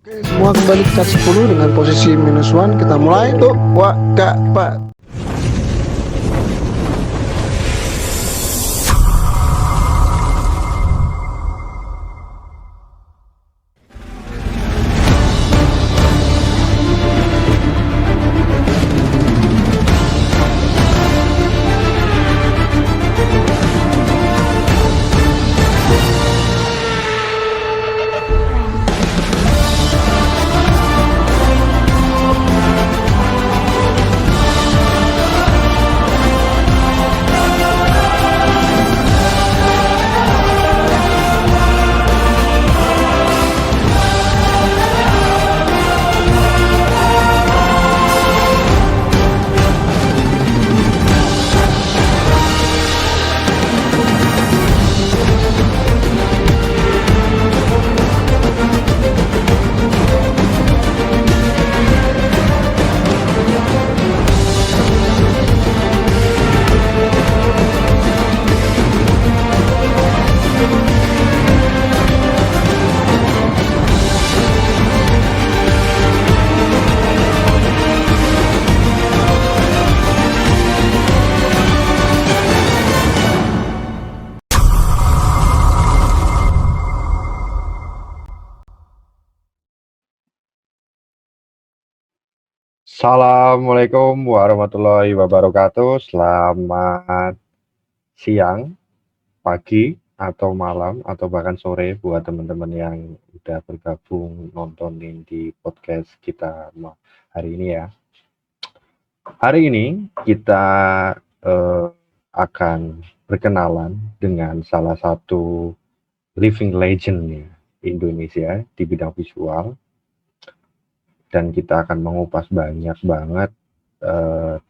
Oke, semua kembali ke cat 10 dengan posisi -1. Kita mulai tuh. Wah, kak, pak. Assalamualaikum warahmatullahi wabarakatuh. Selamat siang, pagi, atau malam, atau bahkan sore buat teman-teman yang udah bergabung nontonin di podcast kita hari ini ya. Hari ini kita akan berkenalan dengan salah satu living legend ya, Indonesia di bidang visual. Dan kita akan mengupas banyak banget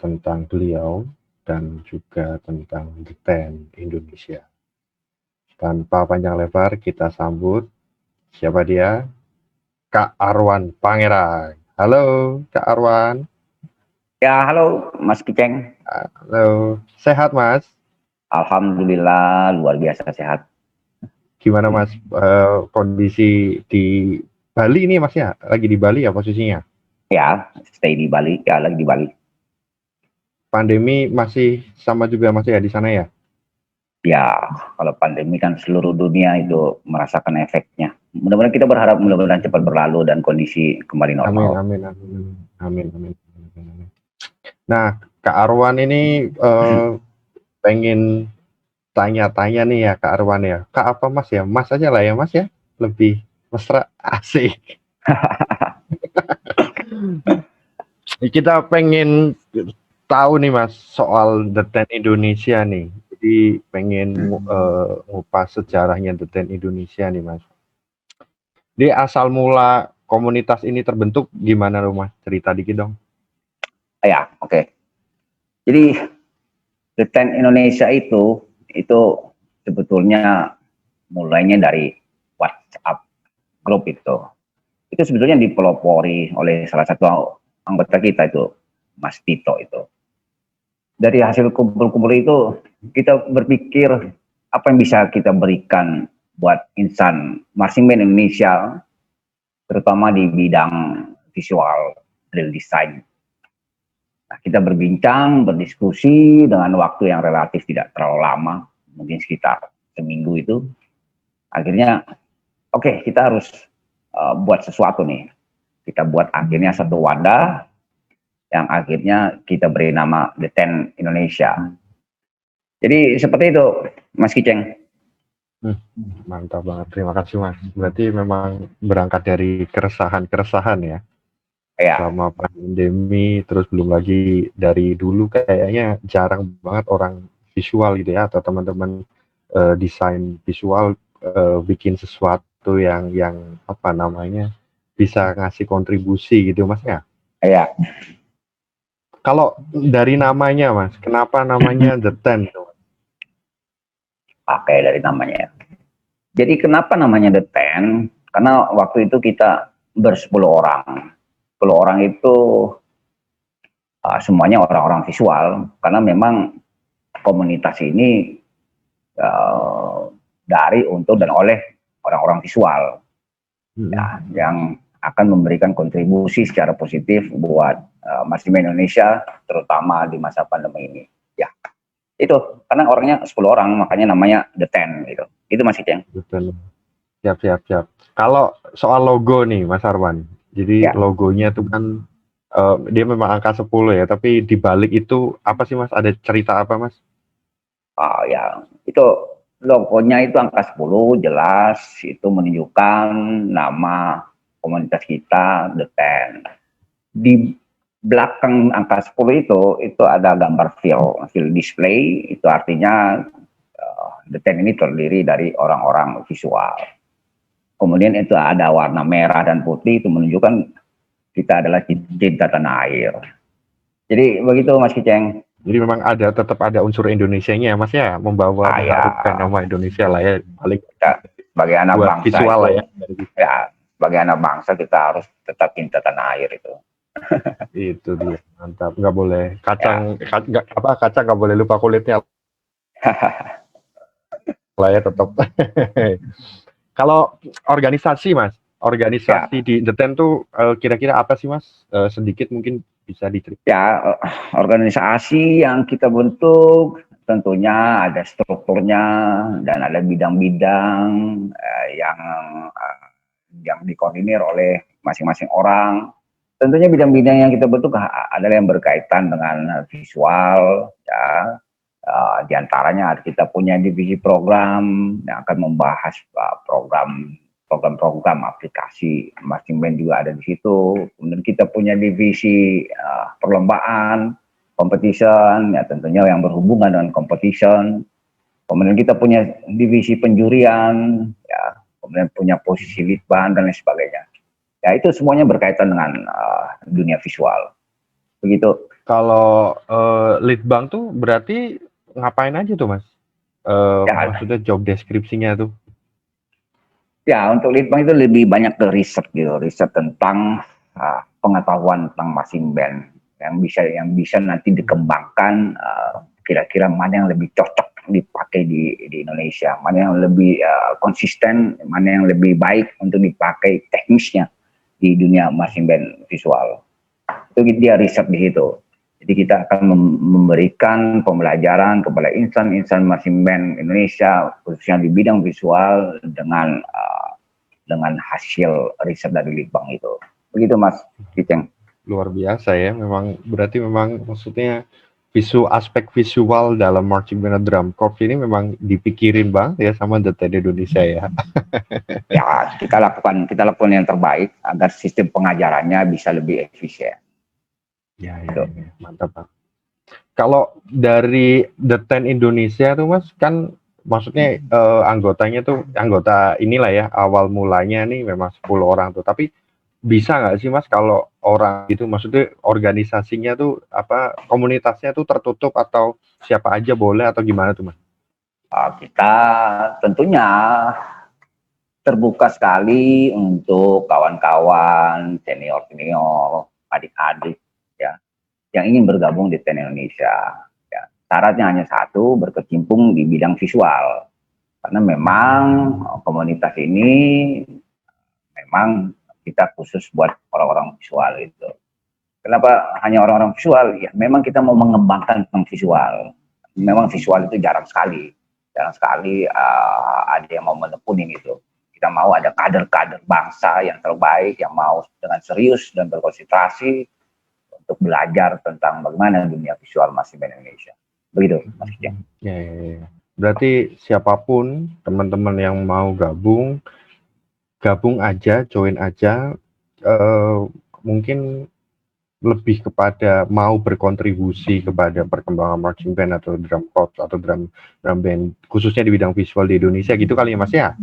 tentang beliau dan juga tentang desain Indonesia. Tanpa panjang lebar, kita sambut siapa dia? Kak Arwan Pangerang. Halo, Kak Arwan. Ya, halo Mas Kiceng. Halo, sehat Mas? Alhamdulillah, luar biasa sehat. Gimana Mas kondisi di Bali ini Mas ya? Lagi di Bali ya posisinya? Ya, stay di Bali, ya lagi di Bali. Pandemi masih sama juga Mas ya di sana ya? Ya, kalau pandemi kan seluruh dunia itu merasakan efeknya. Mudah-mudahan kita berharap mudah-mudahan cepat berlalu dan kondisi kembali normal. Amin. Nah, Kak Arwan ini pengen tanya-tanya nih ya Kak Arwan ya. Kak apa Mas ya? Mas aja lah ya Mas ya. Lebih mesra, asik. Kita pengen tahu nih Mas soal desain Indonesia nih. Jadi pengen ngupas sejarahnya desain Indonesia nih Mas. Jadi asal mula komunitas ini terbentuk gimana loh Mas? Cerita dikit dong. Ya, oke. Jadi desain Indonesia itu sebetulnya mulainya dari WhatsApp grup itu. Itu sebetulnya dipelopori oleh salah satu anggota kita itu, Mas Tito itu. Dari hasil kumpul-kumpul itu, kita berpikir apa yang bisa kita berikan buat insan marching band Indonesia, terutama di bidang visual, real design. Nah, kita berbincang, berdiskusi dengan waktu yang relatif tidak terlalu lama, mungkin sekitar seminggu itu. Akhirnya, oke, kita harus buat sesuatu nih. Kita buat akhirnya satu wadah yang akhirnya kita beri nama Desain Indonesia. Jadi seperti itu, Mas Kiceng. Mantap banget, terima kasih Mas. Berarti memang berangkat dari keresahan ya. Ya. Selama pandemi, terus belum lagi dari dulu kayaknya jarang banget orang visual gitu ya, atau teman-teman desain visual bikin sesuatu yang apa namanya bisa ngasih kontribusi gitu Mas ya. Iya. Kalau dari namanya Mas, kenapa namanya The Ten? Pakai dari namanya. Jadi kenapa namanya The Ten? Karena waktu itu kita ber-10 orang. 10 orang itu semuanya orang-orang visual. Karena memang komunitas ini dari, untuk, dan oleh orang-orang visual. Ya, yang akan memberikan kontribusi secara positif buat marching band Indonesia, terutama di masa pandemi ini. Ya, itu karena orangnya 10 orang, makanya namanya The Ten gitu. Itu Mas Iceng. Betul. Siap. Kalau soal logo nih, Mas Arwan. Jadi Ya. logonya tuh kan dia memang angka 10 ya, tapi di balik itu apa sih Mas? Ada cerita apa Mas? Ya, itu logonya itu angka 10 jelas, itu menunjukkan nama komunitas kita, The Ten. Di belakang angka 10 itu ada gambar field display, itu artinya The Ten ini terdiri dari orang-orang visual. Kemudian itu ada warna merah dan putih, itu menunjukkan kita adalah cinta tanah air. Jadi begitu Mas Kiceng. Jadi memang tetap ada unsur Indonesianya Mas ya, membawa mengharumkan nama Indonesia lah ya, paling kita sebagai anak buat bangsa visual itu, lah ya. Ya, sebagai anak bangsa kita harus tetap cinta tanah air itu. Itu dia, mantap. Nggak boleh kacang nggak boleh lupa kulitnya lah ya tetap. Kalau organisasi Mas, di The Ten tuh kira-kira apa sih Mas? Sedikit mungkin bisa diceritain. Ya, organisasi yang kita bentuk tentunya ada strukturnya dan ada bidang-bidang yang dikoordinir oleh masing-masing orang. Tentunya bidang-bidang yang kita bentuk adalah yang berkaitan dengan visual, ya. Di antaranya kita punya divisi program yang akan membahas program aplikasi marching band juga ada di situ. Kemudian kita punya divisi perlombaan, competition, ya tentunya yang berhubungan dengan competition. Kemudian kita punya divisi penjurian, ya, kemudian punya posisi litbang dan lain sebagainya. Ya itu semuanya berkaitan dengan dunia visual. Begitu. Kalau litbang tuh berarti ngapain aja tuh Mas? Maksudnya job deskripsinya tuh? Ya, untuk litbang itu lebih banyak ke riset gitu, riset tentang pengetahuan tentang marching band yang bisa nanti dikembangkan, kira-kira mana yang lebih cocok dipakai di Indonesia, mana yang lebih konsisten, mana yang lebih baik untuk dipakai teknisnya di dunia marching band visual. Itu dia riset di situ. Jadi kita akan memberikan pembelajaran kepada insan marching band Indonesia khususnya di bidang visual dengan hasil riset dari litbang itu. Begitu Mas Kiceng. Luar biasa ya, berarti maksudnya aspek visual dalam marching band drum corps ini memang dipikirin banget ya sama The Ten Indonesia ya. Ya, kita lakukan yang terbaik agar sistem pengajarannya bisa lebih efisien. Ya, mantap Pak. Kalau dari The Ten Indonesia tuh Mas, kan maksudnya anggota inilah ya, awal mulanya nih memang 10 orang tuh, tapi bisa nggak sih Mas kalau orang itu, maksudnya organisasinya tuh komunitasnya tuh tertutup atau siapa aja boleh atau gimana tuh Mas? Kita tentunya terbuka sekali untuk kawan-kawan, senior, adik-adik ya, yang ingin bergabung di Ten Indonesia. Ya, syaratnya hanya satu, berkecimpung di bidang visual. Karena memang komunitas ini memang kita khusus buat orang-orang visual itu. Kenapa hanya orang-orang visual? Ya, memang kita mau mengembangkan tentang visual. Memang visual itu jarang sekali ada yang mau menekunin itu. Kita mau ada kader-kader bangsa yang terbaik, yang mau dengan serius dan berkonsentrasi untuk belajar tentang bagaimana dunia visual marching band Indonesia. Begitu, Mas Kiceng. Ya. Berarti siapapun teman-teman yang mau gabung aja, join aja, mungkin lebih kepada mau berkontribusi kepada perkembangan marching band atau drum corps atau drum band khususnya di bidang visual di Indonesia gitu kali ya Mas ya?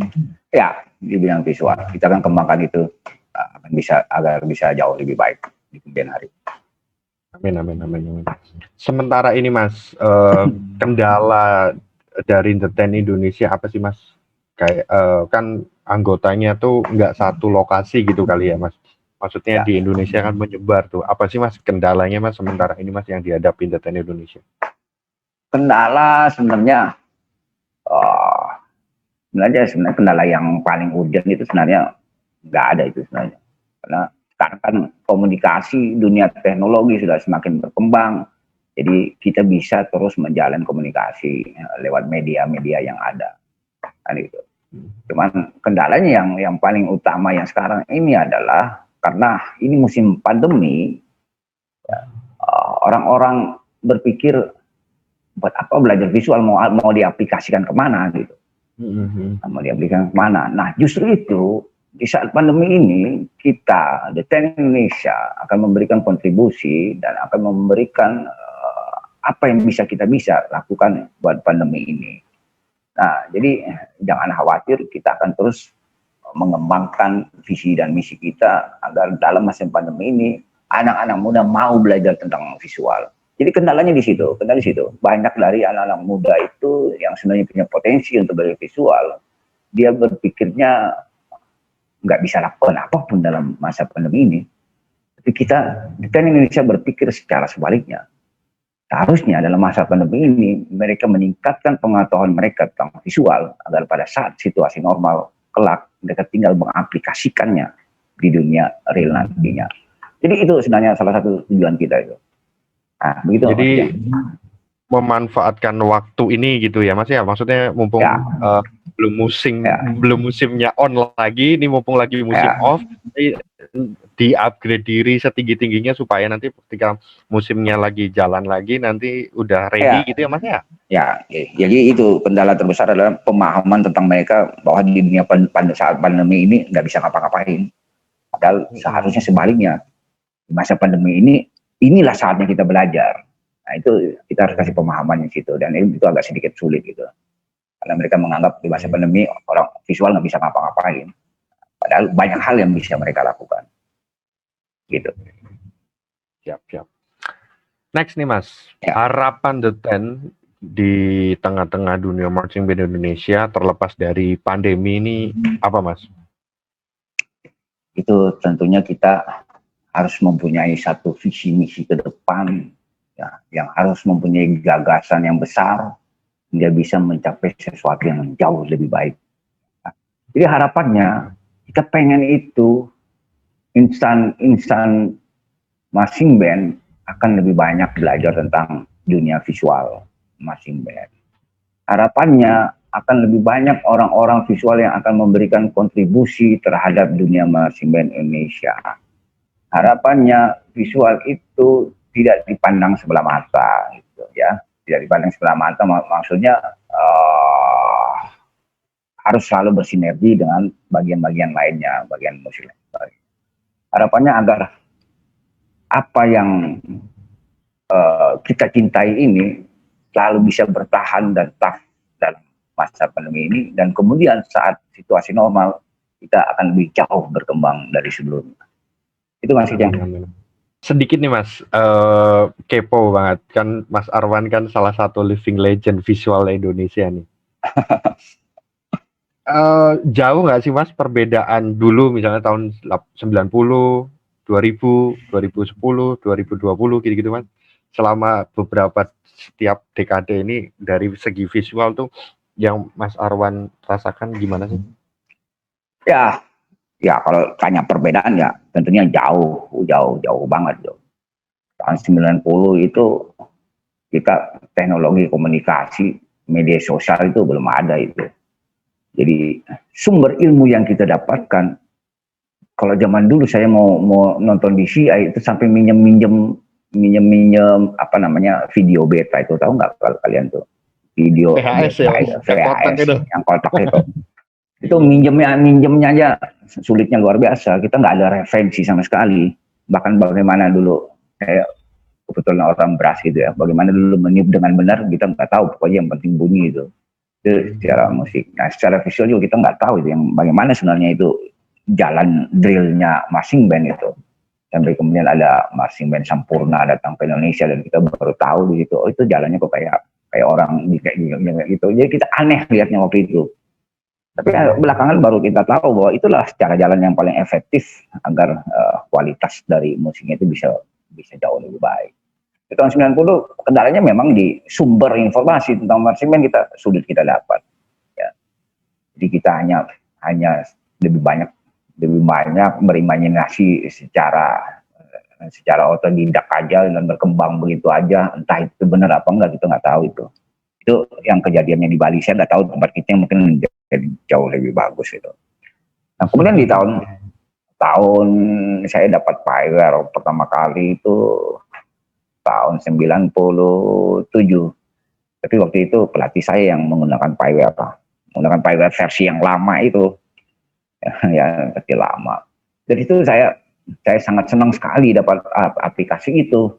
Ya, di bidang visual kita akan kembangkan itu agar bisa jauh lebih baik di kemudian hari. Amin. Sementara ini Mas, kendala dari The Ten Indonesia apa sih Mas? Kayak kan anggotanya tuh nggak satu lokasi gitu kali ya Mas? Maksudnya di Indonesia kan menyebar tuh. Apa sih Mas kendalanya Mas sementara ini Mas yang dihadapi The Ten Indonesia? Kendala sebenarnya kendala yang paling urgent itu sebenarnya nggak ada itu sebenarnya. Karena sekarang kan komunikasi dunia teknologi sudah semakin berkembang, jadi kita bisa terus menjalin komunikasi lewat media-media yang ada, kan itu. Cuman kendalanya yang paling utama yang sekarang ini adalah karena ini musim pandemi, orang-orang berpikir buat apa belajar visual, mau diaplikasikan kemana gitu, mau diaplikasikan kemana. Nah justru itu di saat pandemi ini kita The Ten Indonesia akan memberikan kontribusi dan akan memberikan apa yang bisa kita lakukan buat pandemi ini. Nah, jadi jangan khawatir, kita akan terus mengembangkan visi dan misi kita agar dalam masa pandemi ini anak-anak muda mau belajar tentang visual. Jadi kendalanya di situ, Banyak dari anak-anak muda itu yang sebenarnya punya potensi untuk belajar visual, dia berpikirnya nggak bisa lakukan apapun dalam masa pandemi ini. Tapi kita di Indonesia berpikir secara sebaliknya. Seharusnya dalam masa pandemi ini mereka meningkatkan pengetahuan mereka tentang visual agar pada saat situasi normal kelak mereka tinggal mengaplikasikannya di dunia real nantinya. Jadi itu sebenarnya salah satu tujuan kita itu. Nah, begitu. Jadi memanfaatkan waktu ini gitu ya Mas ya. Maksudnya mumpung belum musimnya on lagi, ini mumpung lagi musim off, di-upgrade diri setinggi-tingginya supaya nanti ketika musimnya lagi jalan lagi nanti udah ready gitu ya Mas ya? Ya, jadi itu kendala terbesar adalah pemahaman tentang mereka bahwa di dunia saat pandemi ini nggak bisa ngapa-ngapain. Padahal seharusnya sebaliknya, di masa pandemi ini, inilah saatnya kita belajar. Nah itu kita harus kasih pemahaman di situ, dan itu agak sedikit sulit gitu. Karena mereka menganggap di masa pandemi orang visual nggak bisa ngapa-ngapain. Padahal banyak hal yang bisa mereka lakukan. Gitu. Siap. Next nih Mas, harapan The Ten di tengah-tengah dunia marching band Indonesia terlepas dari pandemi ini apa Mas? Itu tentunya kita harus mempunyai satu visi misi ke depan, ya, yang harus mempunyai gagasan yang besar hingga bisa mencapai sesuatu yang jauh lebih baik. Nah, jadi harapannya kita pengen itu insan marching band akan lebih banyak belajar tentang dunia visual marching band. Harapannya akan lebih banyak orang-orang visual yang akan memberikan kontribusi terhadap dunia marching band Indonesia. Harapannya visual itu tidak dipandang sebelah mata, gitu ya. Tidak dipandang sebelah mata, maksudnya harus selalu bersinergi dengan bagian-bagian lainnya, bagian musik lain. Harapannya agar apa yang kita cintai ini selalu bisa bertahan dan tough dalam masa pandemi ini, dan kemudian saat situasi normal kita akan lebih jauh berkembang dari sebelumnya. Itu Mas Kijang. Sedikit nih Mas, kepo banget kan, Mas Arwan kan salah satu living legend visual Indonesia nih. Jauh nggak sih Mas perbedaan dulu misalnya tahun 90, 2000, 2010, 2020 gitu-gitu Mas, selama setiap dekade ini dari segi visual tuh yang Mas Arwan rasakan gimana sih? Ya kalau tanya perbedaan ya tentunya jauh banget. Tahun 90 itu kita teknologi komunikasi, media sosial itu belum ada itu. Jadi sumber ilmu yang kita dapatkan, kalau zaman dulu saya mau nonton DCI itu sampai minjem apa namanya video beta itu, tahu nggak kalau kalian tuh video VHS yang kotak itu. Itu minjemnya aja sulitnya luar biasa. Kita nggak ada referensi sama sekali. Bahkan bagaimana dulu saya kebetulan orang beras gitu ya, bagaimana dulu meniup dengan benar kita nggak tahu, pokoknya yang penting bunyi itu secara musik. Nah secara visual juga kita nggak tahu itu yang bagaimana sebenarnya itu jalan drillnya marching band itu. Sampai kemudian ada marching band Sampurna datang ke Indonesia dan kita baru tahu di situ, oh itu jalannya kok kayak orang kayak gitu. Jadi kita aneh lihatnya waktu itu. Tapi belakangan baru kita tahu bahwa itulah cara jalan yang paling efektif agar kualitas dari musiknya itu bisa jauh lebih baik. Di tahun 90 kendalanya memang di sumber informasi tentang marching band sulit kita dapat. Ya. Jadi kita hanya lebih banyak lebih banyak berimajinasi secara otodidak aja dan berkembang begitu aja. Entah itu benar apa enggak, kita nggak tahu itu. Itu yang kejadiannya di Bali. Saya nggak tahu tempat kita yang mungkin jadi jauh lebih bagus itu. Nah, kemudian di tahun saya dapat Pioneer pertama kali itu tahun 97. Tapi waktu itu pelatih saya yang menggunakan Pioneer versi yang lama itu. Ya, versi lama. Dan itu saya sangat senang sekali dapat aplikasi itu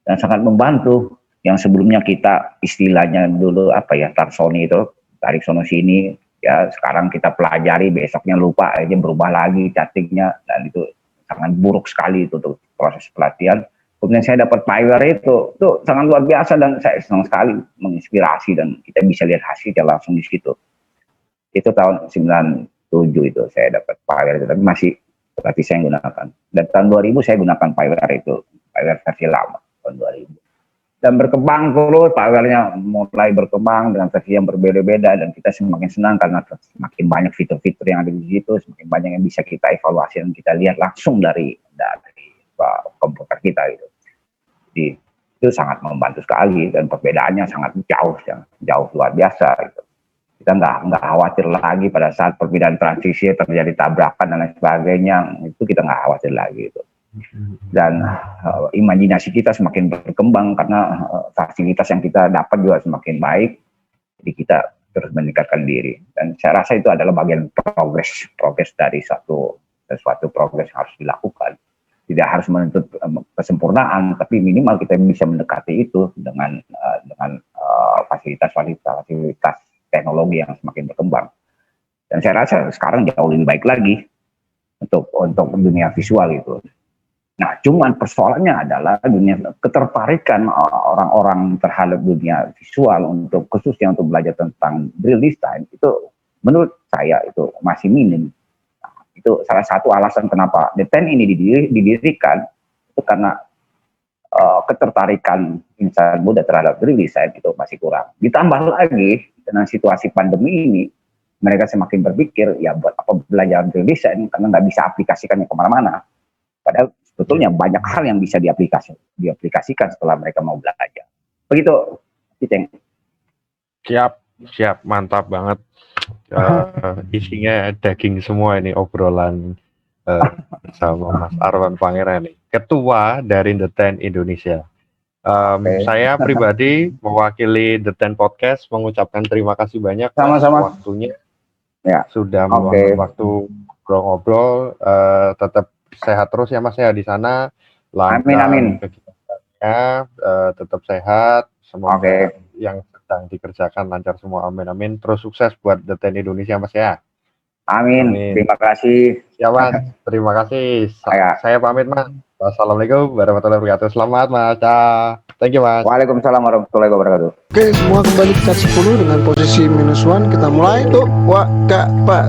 dan sangat membantu. Yang sebelumnya kita istilahnya dulu tarsoni itu, tarik sono sini, ya sekarang kita pelajari, besoknya lupa aja, berubah lagi chattingnya, dan itu sangat buruk sekali itu tuh proses pelatihan. Kemudian saya dapat Pioneer itu sangat luar biasa dan saya senang sekali, menginspirasi, dan kita bisa lihat hasilnya langsung di situ. Itu tahun 97 itu saya dapat Pioneer itu, tapi masih pelatih saya yang gunakan. Dan tahun 2000 saya gunakan Pioneer itu, Pioneer versi lama tahun 2000. Dan berkembang terus, Pioneer-nya mulai berkembang dengan versi yang berbeda-beda, dan kita semakin senang karena semakin banyak fitur-fitur yang ada di situ, semakin banyak yang bisa kita evaluasi dan kita lihat langsung dari komputer kita gitu. Jadi itu sangat membantu sekali, dan perbedaannya sangat jauh luar biasa gitu. Kita nggak khawatir lagi pada saat perbedaan transisi terjadi tabrakan dan lain sebagainya, itu kita nggak khawatir lagi gitu. Dan imajinasi kita semakin berkembang karena fasilitas yang kita dapat juga semakin baik, jadi kita terus meningkatkan diri. Dan saya rasa itu adalah bagian progres dari sesuatu progres yang harus dilakukan. Tidak harus menuntut kesempurnaan, tapi minimal kita bisa mendekati itu dengan fasilitas teknologi yang semakin berkembang. Dan saya rasa sekarang jauh lebih baik lagi untuk dunia visual itu. Nah, cuman persoalannya adalah ketertarikan orang-orang terhadap dunia visual khususnya untuk belajar tentang real design itu menurut saya itu masih minim. Nah, itu salah satu alasan kenapa DTEN ini didirikan, itu karena ketertarikan insan muda terhadap real design itu masih kurang. Ditambah lagi dengan situasi pandemi ini, mereka semakin berpikir, ya buat apa belajar real design karena nggak bisa aplikasikannya kemana-mana. Padahal sebetulnya banyak hal yang bisa diaplikasikan setelah mereka mau belajar. Begitu, Ciceng. Siap, mantap banget. Isinya daging semua ini obrolan sama Mas Arwan Pangeran nih, Ketua dari The Ten Indonesia. Saya pribadi mewakili The Ten Podcast mengucapkan terima kasih banyak Sama-sama. waktunya. Ya. Sudah meluangkan waktu ngobrol. Tetap sehat terus ya Mas ya di sana. Amin. Kegiatannya tetap sehat. Semoga yang sedang dikerjakan lancar semua. Amin. Terus sukses buat The Ten Indonesia Mas ya. Amin. Terima kasih. Ya Mas, terima kasih. Saya pamit Mas. Wassalamualaikum warahmatullahi wabarakatuh. Selamat Mas. Thank you Mas. Waalaikumsalam warahmatullahi wabarakatuh. Oke, semua kembali ke chat 10 dengan posisi -1. Kita mulai. Tuh, wa, ka, pa.